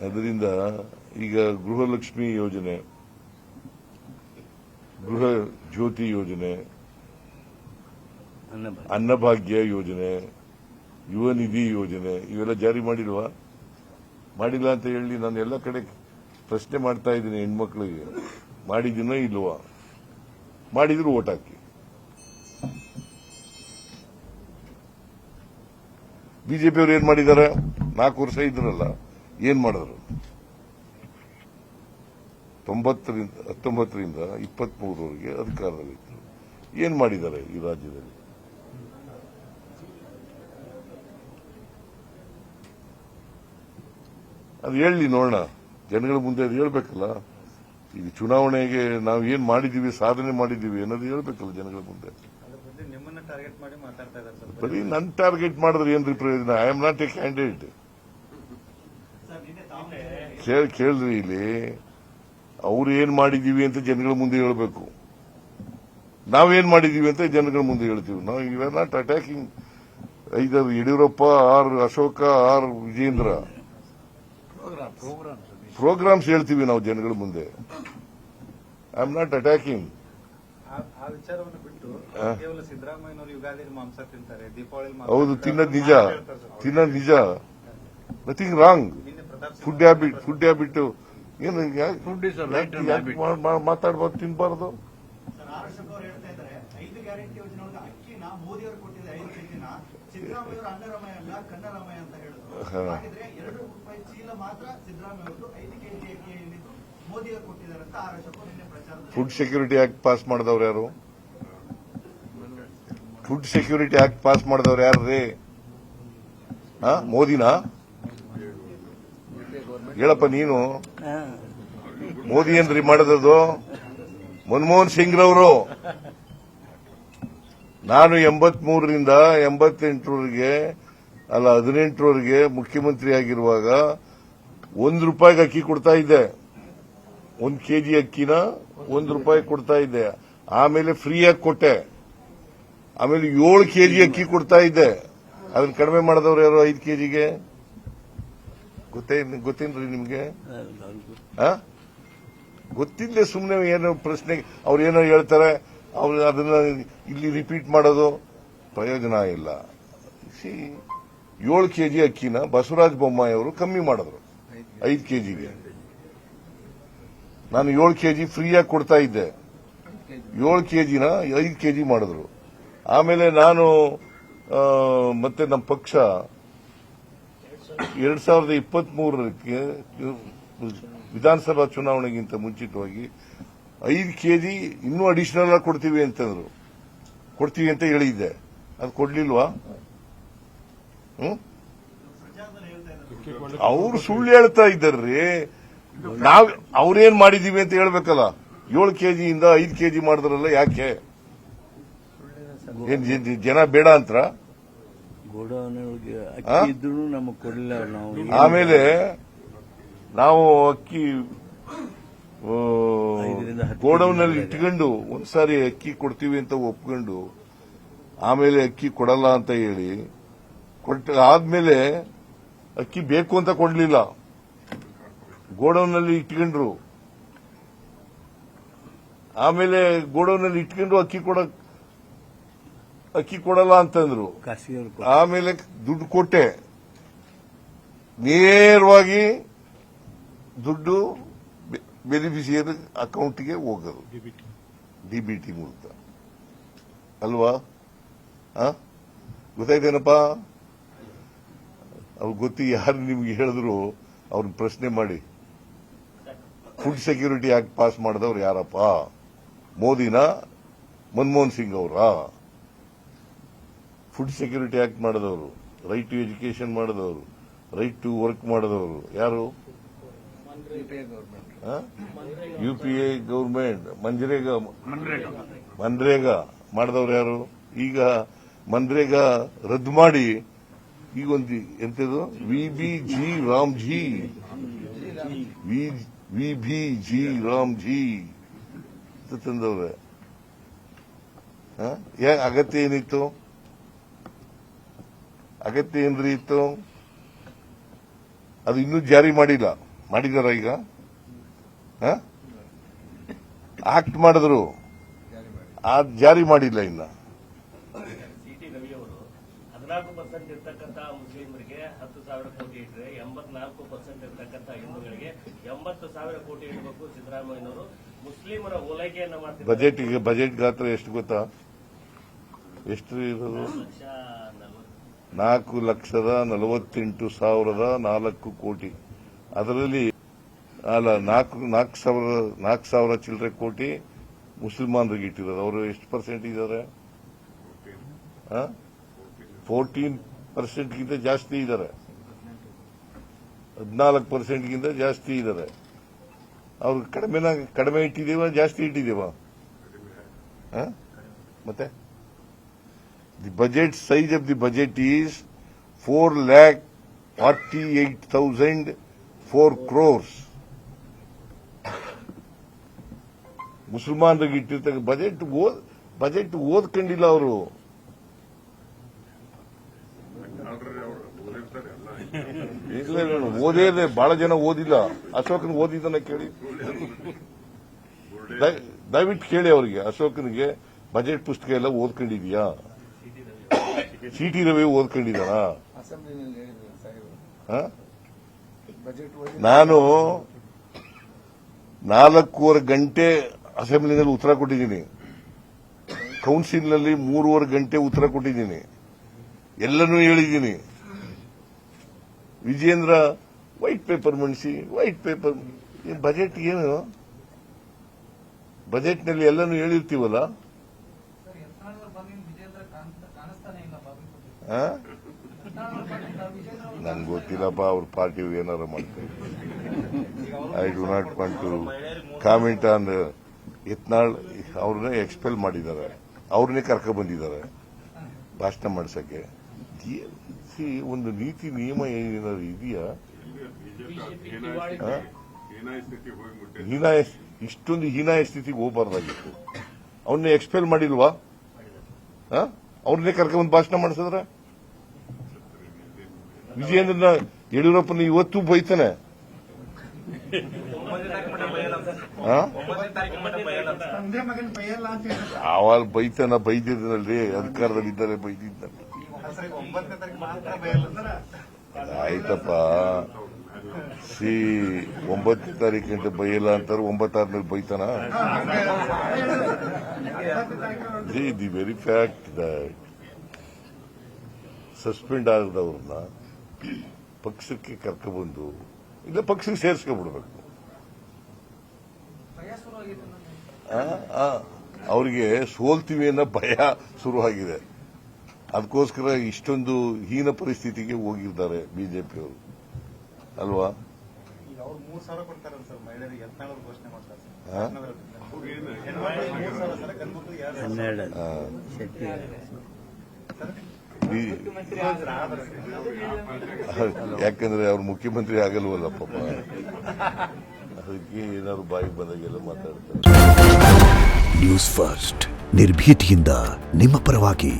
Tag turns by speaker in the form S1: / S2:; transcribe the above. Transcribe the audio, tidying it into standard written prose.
S1: ಅದರಿಂದ ಈಗ ಗೃಹಲಕ್ಷ್ಮಿ ಯೋಜನೆ, ಗೃಹ ಜ್ಯೋತಿ ಯೋಜನೆ, ಅನ್ನಭಾಗ್ಯ ಯೋಜನೆ, ಯುವ ನಿಧಿ ಯೋಜನೆ ಇವೆಲ್ಲ ಜಾರಿ ಮಾಡಿಲ್ವಾ? ಮಾಡಿಲ್ಲ ಅಂತ ಹೇಳಿ ನಾನು ಎಲ್ಲ ಕಡೆ ಪ್ರಶ್ನೆ ಮಾಡ್ತಾ ಇದ್ದೀನಿ ಹೆಣ್ಮಕ್ಳಿಗೆ, ಮಾಡಿದ್ದೀನೋ ಇಲ್ವಾ? ಮಾಡಿದ್ರು ಓಟ್ ಹಾಕಿ. ಬಿಜೆಪಿಯವರು ಏನ್ ಮಾಡಿದ್ದಾರೆ? 4 ವರ್ಷ ಇದ್ರಲ್ಲ, ಏನ್ ಮಾಡಿದ್ರು? 19ರಿಂದ 23ವರೆಗೆ ಅಧಿಕಾರದಲ್ಲಿದ್ದರು. ಏನ್ ಮಾಡಿದ್ದಾರೆ ಈ ರಾಜ್ಯದಲ್ಲಿ? ಅದು ಹೇಳಿ ನೋಡೋಣ, ಜನಗಳ ಮುಂದೆ ಅದು ಹೇಳ್ಬೇಕಲ್ಲ. ಈಗ ಚುನಾವಣೆಗೆ ನಾವು ಏನ್ ಮಾಡಿದೀವಿ, ಸಾಧನೆ ಮಾಡಿದೀವಿ ಅನ್ನೋದು ಹೇಳ್ಬೇಕಲ್ಲ ಜನಗಳ ಮುಂದೆ.
S2: ನಿಮ್ಮನ್ನ ಟಾರ್ಗೆಟ್ ಮಾಡಿ ಮಾತಾಡ್ತಾ ಇದ್ದಾರೆ.
S1: ಬರೀ ನನ್ ಟಾರ್ಗೆಟ್ ಮಾಡಿದ್ರೆ ಏನ್ರಿ ಪ್ರಯೋಜನ? I am not A candidate. ಕೇಳ್ರಿ, ಇಲ್ಲಿ ಅವ್ರು ಏನ್ ಮಾಡಿದೀವಿ ಅಂತ ಜನಗಳ ಮುಂದೆ ಹೇಳ್ಬೇಕು. ನಾವೇನ್ ಮಾಡಿದೀವಿ ಅಂತ ಜನಗಳ ಮುಂದೆ ಹೇಳ್ತೀವಿ. ನಾವು you are not attacking either Yediyurappa or Ashoka or Vijayendra. Programmes ಹೇಳ್ತೀವಿ ನಾವು ಜನಗಳ ಮುಂದೆ. I am not attacking.
S2: ಆ ವಿಚಾರವನ್ನು ಬಿಟ್ಟು ಕೇವಲ ಸಿದ್ದರಾಮಯ್ಯನವರು ಯುಗಾದಿ ಮಾಂಸ ತಿಂತಾರೆ, ದೀಪಾವಳಿ
S1: ಹೌದು, ತಿನ್ನೋದು ನಿಜ. Nothing wrong. ಫುಡ್ ಹ್ಯಾಬಿಟ್ ಏನು ಮಾತಾಡ್ಬಾರ್ದು, ತಿನ್ಬಾರ್ದು. ಫುಡ್ ಸೆಕ್ಯೂರಿಟಿ ಆಕ್ಟ್ ಪಾಸ್ ಮಾಡಿದವ್ರು ಯಾರು? ಫುಡ್ ಸೆಕ್ಯೂರಿಟಿ ಆಕ್ಟ್ ಪಾಸ್ ಮಾಡಿದವ್ರು ಯಾರ್ರೀ? ಮೋದಿನಾ? ಹೇಳಪ್ಪ ನೀನು. ಮೋದಿ ಏನ್ರಿ ಮಾಡಿದದು? ಮನಮೋಹನ್ ಸಿಂಗ್ ರವರು. ನಾನು 83ರಿಂದ 88ರವರೆಗೆ 18ರವರೆಗೆ ಮುಖ್ಯಮಂತ್ರಿ ಆಗಿರುವಾಗ ₹1 ಅಕ್ಕಿ ಕೊಡ್ತಾ ಇದ್ದೆ. 1 ಕೆಜಿ ಅಕ್ಕಿನ ₹1 ಕೊಡ್ತಾ ಇದ್ದೆ. ಆಮೇಲೆ ಫ್ರೀಯಾಗಿ ಕೊಟ್ಟೆ. ಆಮೇಲೆ 7 ಕೆಜಿ ಅಕ್ಕಿ ಕೊಡ್ತಾ ಇದ್ದೆ. ಅದನ್ನ ಕಡಿಮೆ ಮಾಡಿದವ್ರು ಯಾರು? 5 ಕೆಜಿಗೆ. ಗೊತ್ತೇನ್ರಿ ನಿಮ್ಗೆ? ಗೊತ್ತಿಲ್ಲದೆ ಸುಮ್ಮನೆ ಏನೋ ಪ್ರಶ್ನೆ ಅವ್ರು ಏನೋ ಹೇಳ್ತಾರೆ, ಅವ್ರು ಅದನ್ನ ಇಲ್ಲಿ ರಿಪೀಟ್ ಮಾಡೋದು ಪ್ರಯೋಜನ ಇಲ್ಲ. 7 ಕೆಜಿ ಅಕ್ಕಿನ ಬಸವರಾಜ ಬೊಮ್ಮಾಯಿ ಅವರು ಕಮ್ಮಿ ಮಾಡಿದ್ರು 5 ಕೆಜಿಗೆ. ನಾನು 7 ಕೆಜಿ ಫ್ರೀಯಾಗಿ ಕೊಡ್ತಾ ಇದ್ದೆ. 7 ಕೆಜಿನ 5 ಕೆಜಿ ಮಾಡಿದ್ರು. ಆಮೇಲೆ ನಾನು ಮತ್ತೆ ನಮ್ಮ ಪಕ್ಷ 2023ಕ್ಕೆ ವಿಧಾನಸಭಾ ಚುನಾವಣೆಗಿಂತ ಮುಂಚಿತವಾಗಿ 5 ಕೆಜಿ ಇನ್ನೂ ಅಡಿಷನಲ್ ಆಗಿ ಕೊಡ್ತೀವಿ ಅಂತಂದ್ರು. ಕೊಡ್ತೀವಿ ಅಂತ ಹೇಳಿದ್ದೆ. ಅದು ಕೊಡ್ಲಿಲ್ವಾ? ಅವ್ರು ಸುಳ್ಳು ಹೇಳ್ತಾ ಇದ್ದಾರ್ರಿ. ಅವ್ರೇನ್ ಮಾಡಿದೀವಿ ಅಂತ ಹೇಳ್ಬೇಕಲ್ಲ. 7 ಕೆಜಿಯಿಂದ 5 ಕೆಜಿ ಮಾಡಿದ್ರಲ್ಲ, ಯಾಕೆ? ಏನ್ ಜನ ಬೇಡ ಅಂತ? ಆಮೇಲೆ ನಾವು ಅಕ್ಕಿ ಗೋಡೌನ್ನಲ್ಲಿ ಇಟ್ಕೊಂಡು ಒಂದ್ಸಾರಿ ಅಕ್ಕಿ ಕೊಡ್ತೀವಿ ಅಂತ ಒಪ್ಕೊಂಡು ಆಮೇಲೆ ಅಕ್ಕಿ ಕೊಡಲ್ಲ ಅಂತ ಹೇಳಿ ಆದ್ಮೇಲೆ ಅಕ್ಕಿ ಬೇಕು ಅಂತ ಕೊಡ್ಲಿಲ್ಲ. ಗೋಡೌನ್ನಲ್ಲಿ ಇಟ್ಕೊಂಡ್ರು. ಆಮೇಲೆ ಗೋಡೌನ್ನಲ್ಲಿ ಇಟ್ಕೊಂಡು ಅಕ್ಕಿ ಕೊಡಲ್ಲ ಅಂತಂದ್ರು. ಆಮೇಲೆ ದುಡ್ಡು ಕೊಟ್ಟೆ. ನೇರವಾಗಿ ದುಡ್ಡು ಬೆನಿಫಿಷಿಯರಿ ಅಕೌಂಟ್ಗೆ ಹೋಗೋದು ಡಿಬಿಟಿ ಮೂಲಕ ಅಲ್ವಾ? ಗೊತ್ತಾಯ್ತೇನಪ್ಪ? ಅವ್ರು ಗೊತ್ತಿ ಯಾರು ನಿಮ್ಗೆ ಹೇಳಿದ್ರು ಅವ್ರನ್ನ ಪ್ರಶ್ನೆ ಮಾಡಿ. ಫುಡ್ ಸೆಕ್ಯೂರಿಟಿ ಆಕ್ಟ್ ಪಾಸ್ ಮಾಡಿದವ್ರು ಯಾರಪ್ಪ? ಮೋದಿನ? ಮನಮೋಹನ್ ಸಿಂಗ್ ಅವರಾ? ಫುಡ್ ಸೆಕ್ಯೂರಿಟಿ ಆಕ್ಟ್ ಮಾಡಿದವರು, ರೈಟ್ ಟು ಎಜುಕೇಶನ್ ಮಾಡಿದವರು, ರೈಟ್ ಟು ವರ್ಕ್ ಮಾಡಿದವರು ಯಾರು? UPA government. ಮನ್ರೇಗಾ ಮಾಡಿದವ್ರು ಯಾರು? ಈಗ ಮನ್ರೇಗಾ ರದ್ದು ಮಾಡಿ ಈಗೊಂದು ಎಂತದು ವಿಬಿಜಿ ರಾಮ್ಜಿ ತಂದವ್ರೆ. ಅಗತ್ಯ ಏನಿತ್ತು? ಅಗತ್ಯ ಏನ್ರಿ ಇತ್ತು? ಅದು ಇನ್ನೂ ಜಾರಿ ಮಾಡಿಲ್ಲ. ಮಾಡಿದಾರ ಈಗ ಆಕ್ಟ್ ಮಾಡಿದ್ರು ಜಾರಿ ಮಾಡಿಲ್ಲ ಇನ್ನ.
S3: ಸಿಟಿ ರವಿ ಅವರು 14% ಇರ್ತಕ್ಕಂಥ ಮುಸ್ಲಿಮರಿಗೆ 10,000 ಕೋಟಿ ಇಟ್ಟರೆ 84% ಇರ್ತಕ್ಕಂಥ ಹಿಂದೂಗಳಿಗೆ 80,000 ಕೋಟಿ ಇಡಬೇಕು ಸಿದ್ದರಾಮಯ್ಯನವರು. ಮುಸ್ಲಿಮರ ಓಲೈಕೆಯನ್ನ ಮಾಡ್ತಿದ್ದಾರೆ.
S1: ಬಜೆಟ್ ಗಾತ್ರ ಎಷ್ಟು ಗೊತ್ತಾ? ಎಷ್ಟು ಇರೋದು? 4,48,004 ಕೋಟಿ. ಅದರಲ್ಲಿ ಅಲ್ಲ 4,000 ಚಿಲ್ಲರೆ ಕೋಟಿ ಮುಸಲ್ಮಾನರಿಗೆ ಇಟ್ಟಿರೋದು. ಅವರು ಎಷ್ಟು ಪರ್ಸೆಂಟ್ ಇದ್ದಾರೆ? 14%ಗಿಂತ ಜಾಸ್ತಿ ಇದ್ದಾರೆ. 14%ಗಿಂತ ಜಾಸ್ತಿ ಇದ್ದಾರೆ. ಅವ್ರು ಕಡಿಮೆ ಇಟ್ಟಿದ್ದೇವ ಜಾಸ್ತಿ ಇಟ್ಟಿದ್ದೇವ? ಮತ್ತೆ the budget size of the budget is 4,48,004 crores. ಮುಸಲ್ಮಾನರಿಗೆ ಇಟ್ಟಿರ್ತಕ್ಕ ಬಜೆಟ್ ಓದ್ಕೊಂಡಿಲ್ಲ ಅವರು. ಓದೇ ಬಹಳ ಜನ ಓದಿಲ್ಲ. ಅಶೋಕನ್ ಓದಿದ್ದನ್ನ ಕೇಳಿ, ದಯವಿಟ್ಟು ಕೇಳಿ ಅವರಿಗೆ. ಅಶೋಕನಿಗೆ ಬಜೆಟ್ ಪುಸ್ತಕ ಎಲ್ಲ ಓದ್ಕೊಂಡಿದ್ಯಾ? ಸಿಟಿ ರವಿ ಓದ್ಕೊಂಡಿದ್ದಾನ? ನಾನು 4.25 ಗಂಟೆ ಅಸೆಂಬ್ಲಿನಲ್ಲಿ ಉತ್ತರ ಕೊಟ್ಟಿದ್ದೀನಿ. ಕೌನ್ಸಿಲ್ನಲ್ಲಿ 3.25 ಗಂಟೆ ಉತ್ತರ ಕೊಟ್ಟಿದ್ದೀನಿ. ಎಲ್ಲನೂ ಹೇಳಿದ್ದೀನಿ. ವಿಜೇಂದ್ರ ವೈಟ್ ಪೇಪರ್ ಮಣಿಸಿ, ವೈಟ್ ಪೇಪರ್ ಬಜೆಟ್ ಏನು? ಬಜೆಟ್ನಲ್ಲಿ ಎಲ್ಲನೂ ಹೇಳಿರ್ತೀವಲ್ಲ. ನಂಗೆ ಗೊತ್ತಿಲ್ಲಪ್ಪ, ಅವ್ರ ಪಾರ್ಟಿ ಏನಾರ ಮಾಡ್ತಾರೆ. I do not want to comment on Yatnal. ಅವ್ರನ್ನೇ ಎಕ್ಸ್ಪೆಲ್ ಮಾಡಿದ್ದಾರೆ, ಅವ್ರನ್ನೇ ಕರ್ಕೊಂಡ್ ಬಂದಿದ್ದಾರೆ ಭಾಷಣ ಮಾಡ್ಸಕ್ಕೆ. ಒಂದು ನೀತಿ ನಿಯಮ ಏನಾದ್ರು ಇದೆಯಾ? ಹೀನಾಯ, ಇಷ್ಟೊಂದು ಹೀನಾಯ ಸ್ಥಿತಿಗೆ ಹೋಗಬಾರ್ದಾಗಿತ್ತು. ಅವನ್ನೇ ಎಕ್ಸ್ಪೆಲ್ ಮಾಡಿಲ್ವಾ? ಅವ್ರನ್ನೇ ಕರ್ಕೊಂಡ್ ಭಾಷಣ ಮಾಡಿಸಿದ್ರೆ ವಿಜಯೇಂದ್ರನ ಯಡಿಯೂರಪ್ಪನ ಇವತ್ತು ಬೈತಾನೆ. ಅವಾಗ ಬೈದಿದ್ದನಲ್ರಿ, ಅಧಿಕಾರದಲ್ಲಿ ಇದ್ದಾರೆ ಬೈದಿದ್ದ. ಆಯ್ತಪ್ಪ, 9 ತಾರೀಕಿಂದ ಬೈಯಲ್ಲ ಅಂತಾರೆ, 9 ಆದ್ಮೇಲೆ ಬೈತಾನ? The very fact that suspend ಆದವ್ರನ್ನ ಪಕ್ಷಕ್ಕೆ ಕರ್ಕೊಬಂದು ಇಲ್ಲ ಪಕ್ಷಕ್ಕೆ ಸೇರಿಸ್ಕೊಂಡ್ಬಿಡ್ಬೇಕು. ಅವರಿಗೆ ಸೋಲ್ತೀವಿ ಅನ್ನೋ ಭಯ ಶುರುವಾಗಿದೆ. ಅದಕ್ಕೋಸ್ಕರ ಇಷ್ಟೊಂದು ಹೀನ ಪರಿಸ್ಥಿತಿಗೆ ಹೋಗಿದ್ದಾರೆ ಬಿಜೆಪಿಯವರು ಅಲ್ವಾ?
S2: ಈಗ ಅವ್ರು 3,000 ಕೊಡ್ತಾರೆ ಸರ್ ಮಹಿಳೆಯರಿಗೆ. ಯತ್ನಾಳ್ ಘೋಷಣೆ ಮಾಡ್ತಾರೆ
S1: ಯಾಕಂದ್ರೆ ಅವ್ರು ಮುಖ್ಯಮಂತ್ರಿ ಆಗಲ್ವಲ್ಲ ಪಾಪ, ಅದಕ್ಕೆ ಏನಾದ್ರು ಬಾಯಿಗೆ ಬಂದಾಗೆಲ್ಲ ಮಾತಾಡ್ತಾರೆ.
S4: ನ್ಯೂಸ್ ಫಸ್ಟ್ ನಿರ್ಭೀತಿಯಿಂದ ನಿಮ್ಮ ಪರವಾಗಿ.